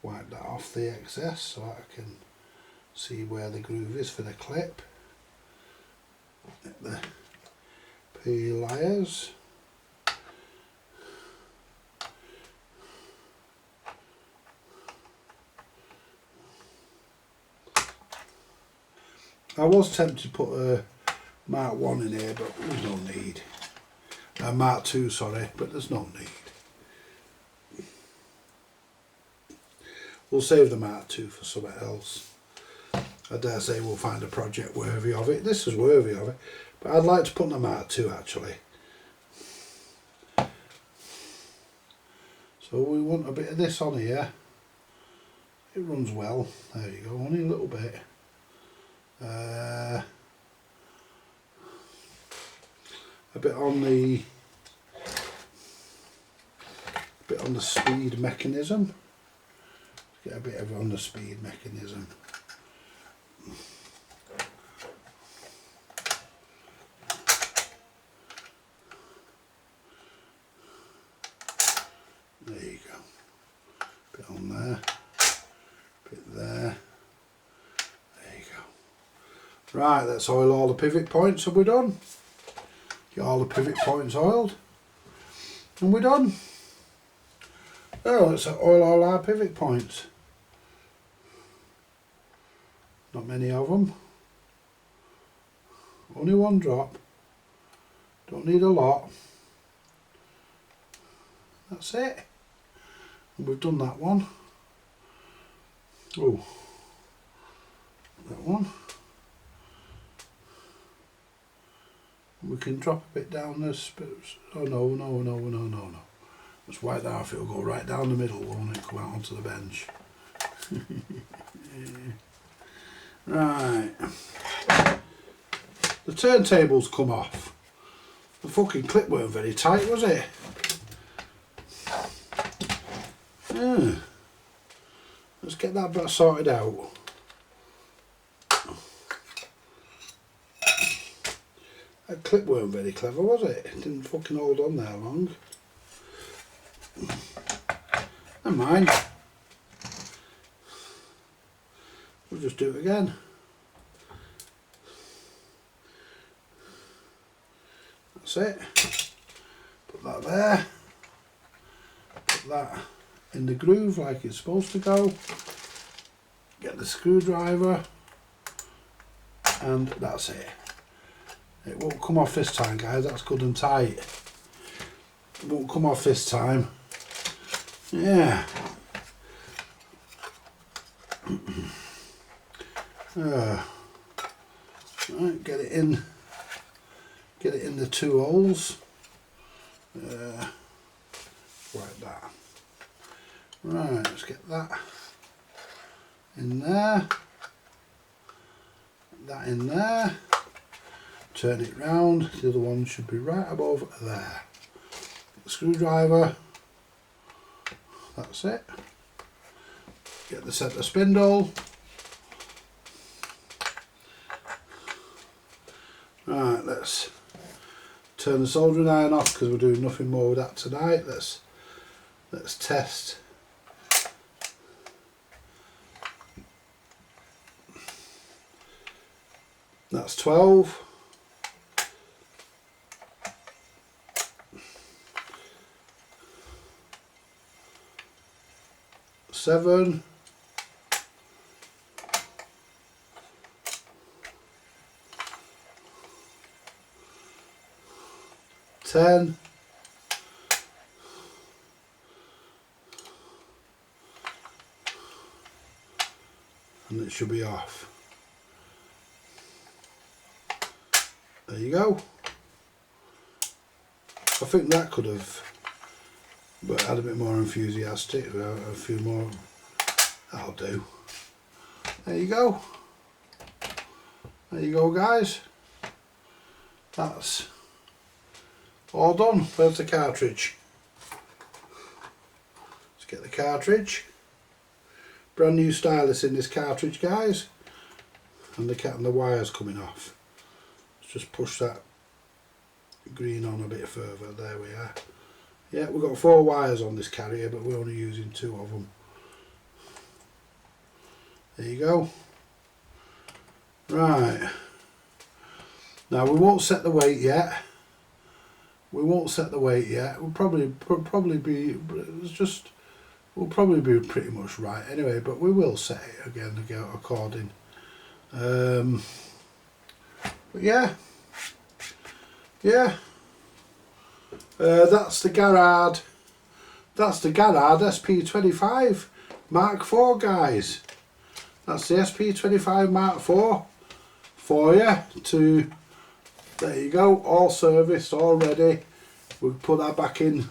Wipe that off the excess so I can see where the groove is for the clip. Get the pliers. I was tempted to put a Mark 1 in here, but there's no need. Mark 2, sorry, but there's no need. We'll save the Mark 2 for something else. I dare say we'll find a project worthy of it. This is worthy of it, but I'd like to put the Mark 2 actually. So we want a bit of this on here. It runs well. There you go, only a little bit. A bit on the speed mechanism. Get a bit of it on the speed mechanism. There you go. Bit on there. Bit there. There you go. Right, let's oil all the pivot points and we're done. Get all the pivot points oiled and we're done. Oh, let's oil all our pivot points. Not many of them. Only one drop. Don't need a lot. That's it. And we've done that one. Oh, that one. We can drop a bit down this. Oh no. Let's wipe that off. It'll go right down the middle, won't it? Come out onto the bench. Right. The turntables come off. The fucking clip weren't very tight, was it? Yeah. Let's get that bit sorted out. That clip weren't very clever, was it? It didn't fucking hold on there long. Never mind. We'll just do it again. That's it. Put that there. Put that in the groove like it's supposed to go. Get the screwdriver. And that's it. It won't come off this time, guys. That's good and tight. It won't come off this time. Yeah. Right, get it in the two holes, like that. Right, let's get that in there, that in there, turn it round, the other one should be right above there. Get the screwdriver, that's it. Get the centre spindle. Right, let's turn the soldering iron off because we're doing nothing more with that tonight. Let's test. That's 12. Seven. 10. And it should be off. There you go. I think that could have had a bit more enthusiastic, a few more. That'll do. There you go. There you go, guys. That's all done. Where's the cartridge? Let's get the cartridge. Brand new stylus in this cartridge, guys. And the wire's coming off. Let's just push that green on a bit further. There we are. Yeah, we've got 4 wires on this carrier, but we're only using 2 of them. There you go. Right. Now we won't set the weight yet. We'll probably be we'll probably be pretty much right anyway, but we will set it again according. But yeah. That's the Garrard. That's the Garrard SP25 Mark IV, guys. That's the SP25 Mark IV for you to. There you go, all serviced, all ready. We'll put that back in.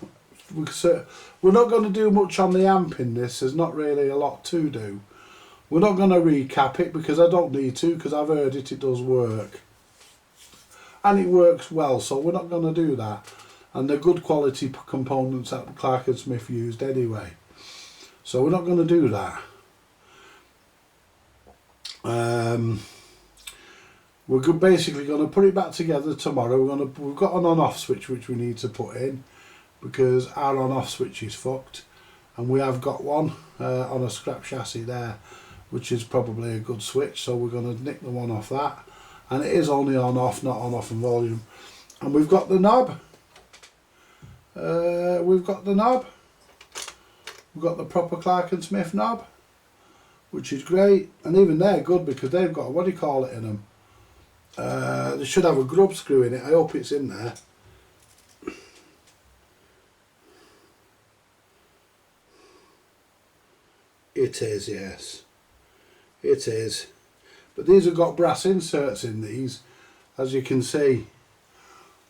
We're not going to do much on the amp in this. There's not really a lot to do. We're not going to recap it because I don't need to, because I've heard it does work. And it works well, so we're not going to do that. And they're good quality components that Clark & Smith used anyway. So we're not going to do that. We're basically going to put it back together tomorrow. We've got an on-off switch which we need to put in because our on-off switch is fucked, and we have got one on a scrap chassis there, which is probably a good switch. So we're going to nick the one off that, and it is only on-off, not on-off and volume. And we've got the knob. We've got the proper Clark & Smith knob, which is great, and even they're good because they've got what do you call it in them. They should have a grub screw in it. I hope it's in there. It is, yes. It is. But these have got brass inserts in these, as you can see.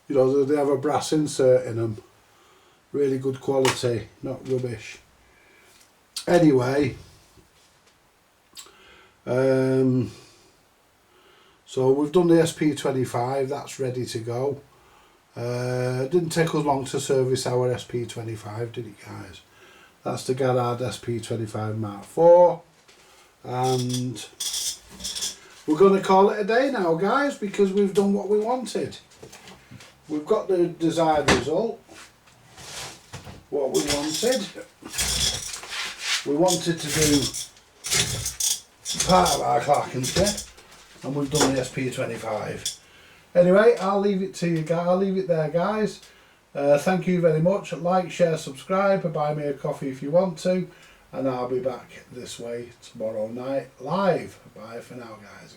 You know, they have a brass insert in them. Really good quality, not rubbish. Anyway, so we've done the SP25, that's ready to go. Didn't take us long to service our SP25, did it, guys? That's the Garrard SP25 Mark IV, and we're going to call it a day now, guys, because we've done what we wanted. We've got the desired result, what we wanted. We wanted to do part of our Clarkenshire, and we've done the SP25. Anyway, I'll leave it to you guys. I'll leave it there, guys. Thank you very much. Like, share, subscribe, buy me a coffee if you want to, and I'll be back this way tomorrow night live. Bye for now, guys.